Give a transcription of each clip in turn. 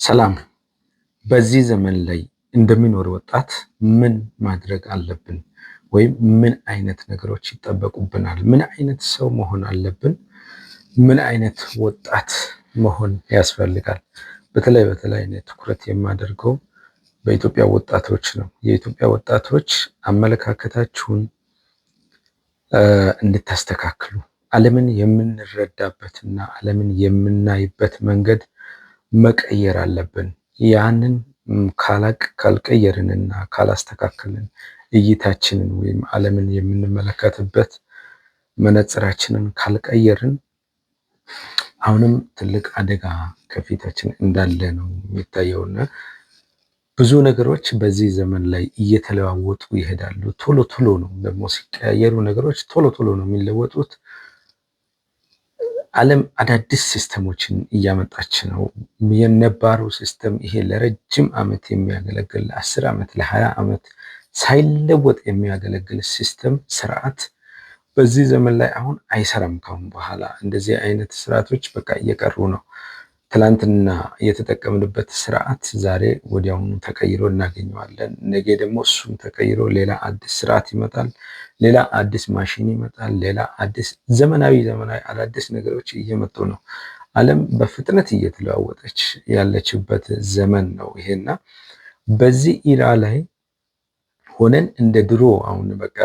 ሰላም። በዚህ ዘመን ላይ እንደሚኖር ወጣት ምን ማድረግ አለብን? ወይም ምን አይነት ነገሮች ይጠበቁብናል? ምን አይነት ሰው መሆን አለብን? ምን አይነት ወጣት መሆን ያስፈልጋል? በተለይ እኔ ትኩረት የማደርገው በኢትዮጵያ ወጣቶች ነው። የኢትዮጵያ ወጣቶች አመለካከታችሁን እንድታስተካክሉ፣ ዓለምን የምንረዳበትና ዓለምን የምናይበት መንገድ መቀየር አለብን። ያንን ካልቀየርንና ካላስተካከልን እይታችንን ወይም ዓለምን የምንመለከትበት መነጽራችንን ካልቀየርን አሁንም ትልቅ አደጋ ከፊታችን እንዳለ ነው የሚታየውና ብዙ ነገሮች በዚህ ዘመን ላይ እየተለዋወጡ ይሄዳሉ። ቶሎ ነው ደግሞ ሲቀያየሩ ነገሮች ቶሎ ነው የሚለወጡት። ዓለም አዳዲስ ሲስተሞችን እያመጣች ነው። የነባሩ ሲስተም ይሄ ለረጅም ዓመት የሚያገለግል ለ10 ዓመት ለ20 ዓመት ሳይለወጥ የሚያገለግል ሲስተም ስርዓት በዚህ ዘመን ላይ አሁን አይሰራም። ካሁን በኋላ እንደዚህ አይነት ስርዓቶች በቃ እየቀሩ ነው። ትላንትና የተጠቀምንበት ስርዓት ዛሬ ወዲያውኑ ተቀይሮ እናገኘዋለን። ነገ ደግሞ እሱም ተቀይሮ ሌላ አዲስ ስርዓት ይመጣል። ሌላ አዲስ ማሽን ይመጣል። ሌላ አዲስ ዘመናዊ አዳዲስ ነገሮች እየመጡ ነው። ዓለም በፍጥነት እየተለዋወጠች ያለችበት ዘመን ነው ይሄና በዚህ ኢራ ላይ ሆነን እንደ ድሮ አሁን በቃ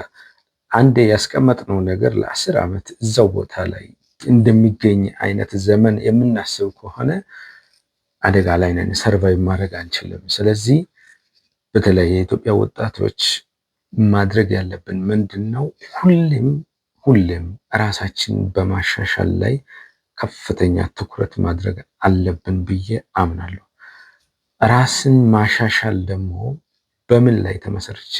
አንዴ ያስቀመጥነው ነገር ለ10 ዓመት እዛው ቦታ ላይ እንደሚገኝ አይነት ዘመን የምናስብ ከሆነ አደጋ ላይ ነን። ሰርቫይቭ ማድረግ አንችልም። ስለዚህ በተለይ የኢትዮጵያ ወጣቶች ማድረግ ያለብን ምንድነው? ሁሌም ራሳችንን በማሻሻል ላይ ከፍተኛ ትኩረት ማድረግ አለብን ብዬ አምናለሁ። ራስን ማሻሻል ደግሞ በምን ላይ ተመሰርቼ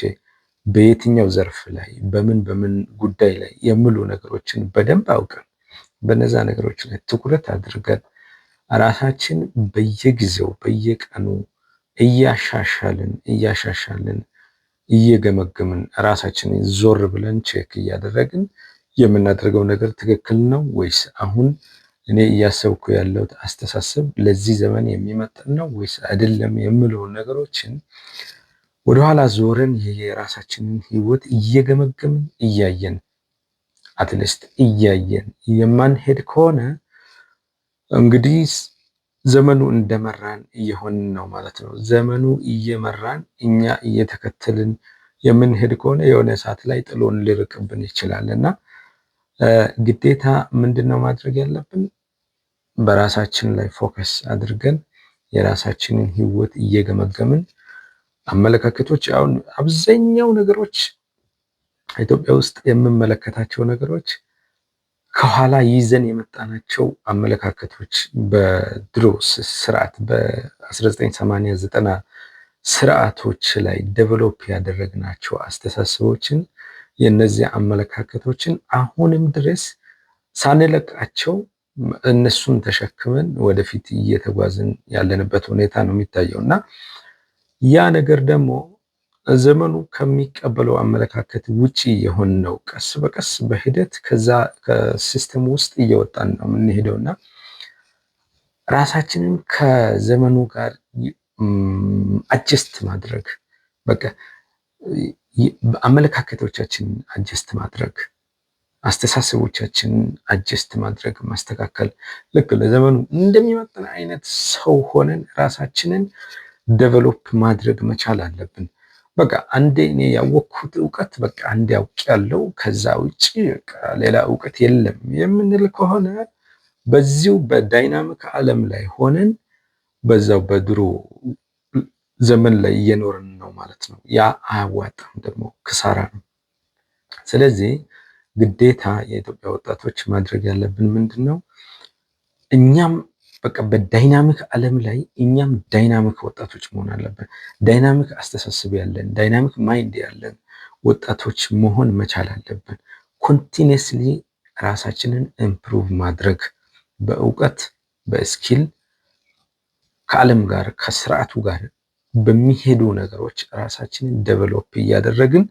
በየትኛው ዘርፍ ላይ በምን ጉዳይ ላይ የሚሉ ነገሮችን በደንብ አውቀን በነዛ ነገሮች ላይ ትኩረት አድርገን ራሳችን በየጊዜው በየቀኑ እያሻሻልን እየገመገምን ራሳችንን ዞር ብለን ቼክ እያደረግን የምናደርገው ነገር ትክክል ነው ወይስ አሁን እኔ እያሰብኩ ያለሁት አስተሳሰብ ለዚህ ዘመን የሚመጥን ነው ወይስ አይደለም የሚለው ነገሮችን ወደኋላ ዞረን የራሳችንን ህይወት እየገመገምን እያየን አትሊስት እያየን የማንሄድ ከሆነ እንግዲህ ዘመኑ እንደመራን እየሆንን ነው ማለት ነው። ዘመኑ እየመራን እኛ እየተከተልን የምንሄድ ከሆነ የሆነ ሰዓት ላይ ጥሎን ሊርቅብን ይችላልና ግዴታ ምንድነው ማድረግ ያለብን? በራሳችን ላይ ፎከስ አድርገን የራሳችንን ህይወት እየገመገምን አመለካከቶች አሁን አብዛኛው ነገሮች ኢትዮጵያ ውስጥ የምመለከታቸው ነገሮች ከኋላ ይዘን የመጣናቸው አመለካከቶች በድሮ ስርዓት በ1980 90 ስርዓቶች ላይ ዴቨሎፕ ያደረግናቸው አስተሳሰቦችን የነዚህ አመለካከቶችን አሁንም ድረስ ሳንለቃቸው እነሱን ተሸክመን ወደፊት እየተጓዝን ያለንበት ሁኔታ ነው የሚታየውና ያ ነገር ደግሞ ዘመኑ ከሚቀበለው አመለካከት ውጪ የሆነው ቀስ በቀስ በሂደት ከዛ ከሲስተም ውስጥ እየወጣን ነው የምንሄደውና ራሳችንን ከዘመኑ ጋር አጀስት ማድረግ በቃ አመለካከቶቻችንን አጀስት ማድረግ አስተሳሰቦቻችንን አጀስት ማድረግ ማስተካከል ልክ ለዘመኑ እንደሚመጥን አይነት ሰው ሆነን ራሳችንን ዴቨሎፕ ማድረግ መቻል አለብን። በቃ አንዴ እኔ ያወቅኩት እውቀት በቃ አንዴ አውቄያለሁ ከዛ ውጪ በቃ ሌላ እውቀት የለም የምንል ከሆነ በዚሁ በዳይናሚክ ዓለም ላይ ሆነን በዛው በድሮ ዘመን ላይ እየኖርን ነው ማለት ነው። ያ አያዋጣም፣ ደግሞ ክሳራ ነው። ስለዚህ ግዴታ የኢትዮጵያ ወጣቶች ማድረግ ያለብን ምንድነው? እኛም በቃ በዳይናሚክ ዓለም ላይ እኛም ዳይናሚክ ወጣቶች መሆን አለብን። ዳይናሚክ አስተሳሰብ ያለን ዳይናሚክ ማይንድ ያለን ወጣቶች መሆን መቻል አለብን። ኮንቲኒየስሊ ራሳችንን ኢምፕሩቭ ማድረግ በእውቀት በስኪል ከዓለም ጋር ከስርዓቱ ጋር በሚሄዱ ነገሮች ራሳችንን ዴቨሎፕ እያደረግን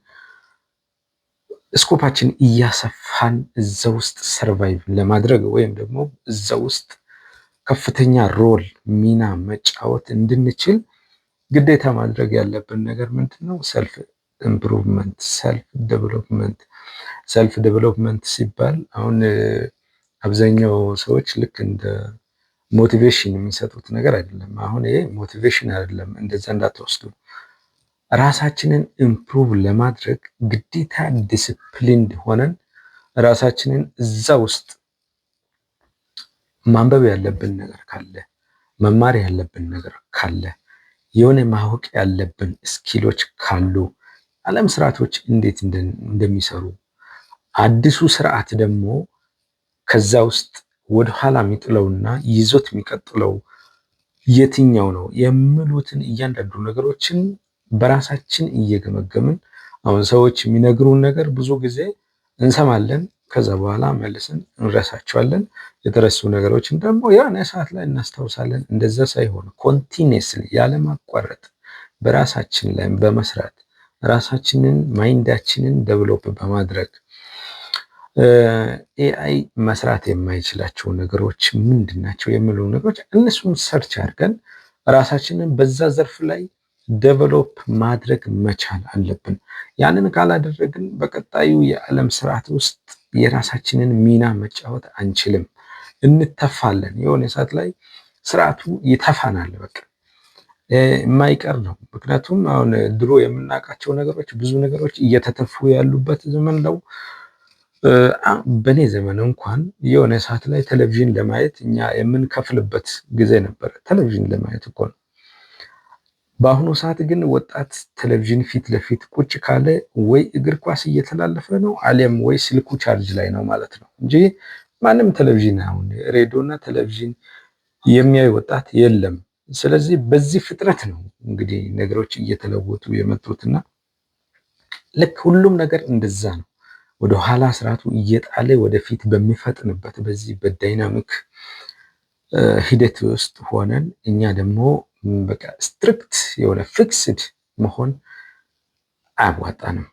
ስኮፓችን እያሰፋን እዛ ውስጥ ሰርቫይቭ ለማድረግ ወይም ደግሞ እዛ ውስጥ ከፍተኛ ሮል ሚና መጫወት እንድንችል ግዴታ ማድረግ ያለብን ነገር ምንድነው? ሰልፍ ኢምፕሩቭመንት፣ ሰልፍ ዴቨሎፕመንት ሲባል አሁን አብዛኛው ሰዎች ልክ እንደ ሞቲቬሽን የሚሰጡት ነገር አይደለም። አሁን ይሄ ሞቲቬሽን አይደለም፣ እንደዛ እንዳትወስዱ። ራሳችንን ኢምፕሩቭ ለማድረግ ግዴታ ዲስፕሊንድ ሆነን ራሳችንን እዛ ውስጥ ማንበብ ያለብን ነገር ካለ፣ መማር ያለብን ነገር ካለ፣ የሆነ ማወቅ ያለብን ስኪሎች ካሉ፣ ዓለም ስርዓቶች እንዴት እንደሚሰሩ፣ አዲሱ ስርዓት ደግሞ ከዛ ውስጥ ወደኋላ የሚጥለውና ይዞት የሚቀጥለው የትኛው ነው የሚሉትን እያንዳንዱ ነገሮችን በራሳችን እየገመገምን አሁን ሰዎች የሚነግሩን ነገር ብዙ ጊዜ እንሰማለን፣ ከዛ በኋላ መልሰን እንረሳቸዋለን። የተረሱ ነገሮችን ደግሞ የሆነ ሰዓት ላይ እናስታውሳለን። እንደዛ ሳይሆን ኮንቲኒየስሊ ያለማቋረጥ በራሳችን ላይ በመስራት ራሳችንን ማይንዳችንን ዴቨሎፕ በማድረግ ኤአይ መስራት የማይችላቸው ነገሮች ምንድን ናቸው የሚሉ ነገሮች እነሱን ሰርች አድርገን ራሳችንን በዛ ዘርፍ ላይ ዴቨሎፕ ማድረግ መቻል አለብን። ያንን ካላደረግን በቀጣዩ የዓለም ስርዓት ውስጥ የራሳችንን ሚና መጫወት አንችልም። እንተፋለን። የሆነ ሰዓት ላይ ስርዓቱ ይተፋናል። በቃ የማይቀር ነው። ምክንያቱም አሁን ድሮ የምናውቃቸው ነገሮች ብዙ ነገሮች እየተተፉ ያሉበት ዘመን ነው። በእኔ ዘመን እንኳን የሆነ ሰዓት ላይ ቴሌቪዥን ለማየት እኛ የምንከፍልበት ጊዜ ነበረ። ቴሌቪዥን ለማየት እኮ ነው። በአሁኑ ሰዓት ግን ወጣት ቴሌቪዥን ፊት ለፊት ቁጭ ካለ ወይ እግር ኳስ እየተላለፈ ነው አሊያም ወይ ስልኩ ቻርጅ ላይ ነው ማለት ነው እንጂ ማንም ቴሌቪዥን አሁን ሬዲዮና ቴሌቪዥን የሚያይ ወጣት የለም። ስለዚህ በዚህ ፍጥነት ነው እንግዲህ ነገሮች እየተለወጡ የመጡትና ልክ ሁሉም ነገር እንደዛ ነው። ወደ ኋላ ስርዓቱ እየጣለ ወደፊት በሚፈጥንበት በዚህ በዳይናሚክ ሂደት ውስጥ ሆነን እኛ ደግሞ በቃ ስትሪክት የሆነ ፊክስድ መሆን አያዋጣንም።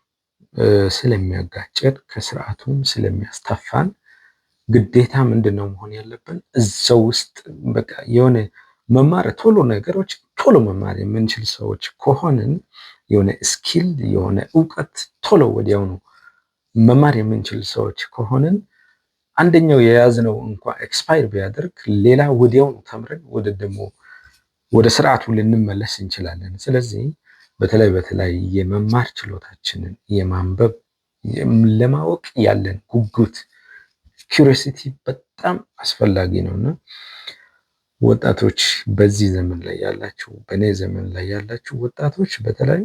ስለሚያጋጨን ከስርዓቱም ስለሚያስተፋን ግዴታ ምንድነው መሆን ያለብን? እዛው ውስጥ በቃ የሆነ መማር ነገሮች ቶሎ መማር የምንችል ሰዎች ከሆንን የሆነ ስኪል የሆነ እውቀት ቶሎ ወዲያው ነው መማር የምንችል ሰዎች ከሆንን አንደኛው የያዝነው እንኳን ኤክስፓየር ቢያደርግ ሌላ ወዲያው ነው ተምረን ወደ ስርዓቱ ልንመለስ እንችላለን። ስለዚህ በተለይ የመማር ችሎታችንን የማንበብ ለማወቅ ያለን ጉጉት ኪዩሪዮሲቲ በጣም አስፈላጊ ነውና ወጣቶች በዚህ ዘመን ላይ ያላችሁ በእኔ ዘመን ላይ ያላችሁ ወጣቶች በተለይ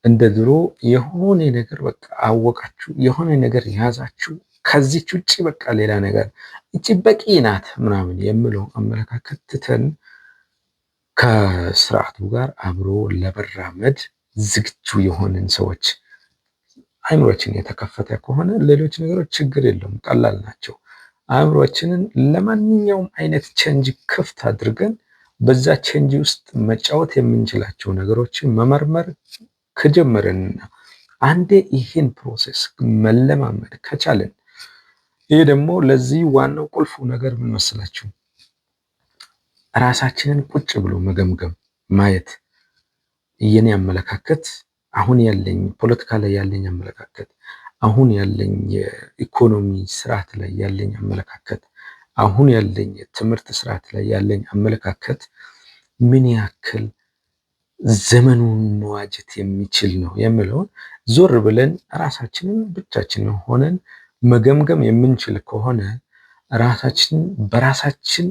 እንደ ድሮ የሆነ ነገር በቃ አወቃችሁ የሆነ ነገር ያዛችሁ ከዚች ውጪ በቃ ሌላ ነገር እቺ በቂ ናት ምናምን የሚለው አመለካከት ትተን ከስርዓቱ ጋር አብሮ ለመራመድ ዝግጁ የሆንን ሰዎች አእምሮአችን የተከፈተ ከሆነ ሌሎች ነገሮች ችግር የለውም፣ ቀላል ናቸው። አእምሮአችንን ለማንኛውም አይነት ቼንጅ ክፍት አድርገን በዛ ቼንጅ ውስጥ መጫወት የምንችላቸው ነገሮችን መመርመር ከጀመረንና አንዴ ይሄን ፕሮሰስ መለማመድ ከቻለን ይሄ ደግሞ ለዚህ ዋናው ቁልፉ ነገር ምን መሰላችሁ? ራሳችንን ቁጭ ብሎ መገምገም ማየት። የኔ አመለካከት አሁን ያለኝ ፖለቲካ ላይ ያለኝ አመለካከት፣ አሁን ያለኝ የኢኮኖሚ ስርዓት ላይ ያለኝ አመለካከት፣ አሁን ያለኝ የትምህርት ስርዓት ላይ ያለኝ አመለካከት ምን ያክል ዘመኑን መዋጀት የሚችል ነው የሚለውን ዞር ብለን ራሳችንን ብቻችንን ሆነን መገምገም የምንችል ከሆነ ራሳችንን በራሳችን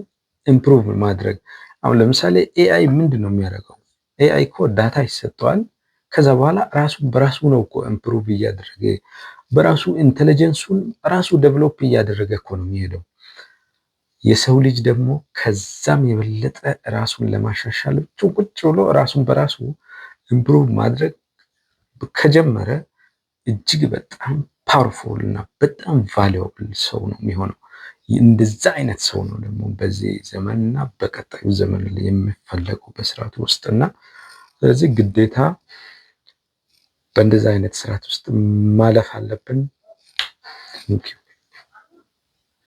ኢምፕሩቭ ማድረግ። አሁን ለምሳሌ ኤአይ ምንድን ነው የሚያደርገው? ኤአይ እኮ ዳታ ይሰጠዋል። ከዛ በኋላ ራሱ በራሱ ነው እኮ ኢምፕሩቭ እያደረገ በራሱ ኢንተለጀንሱን ራሱ ዴቨሎፕ እያደረገ እኮ ነው የሚሄደው። የሰው ልጅ ደግሞ ከዛም የበለጠ ራሱን ለማሻሻል ቁጭ ብሎ ራሱን በራሱ ኢምፕሩቭ ማድረግ ከጀመረ እጅግ በጣም ፓወርፉል እና በጣም ቫሉable ሰው ነው የሚሆነው። እንደዛ አይነት ሰው ነው ደግሞ በዚህ ዘመንና በቀጣዩ ዘመን ላይ የሚፈለገው በስርዓቱ ውስጥና ስለዚህ ግዴታ በእንደዛ አይነት ስርዓት ውስጥ ማለፍ አለብን።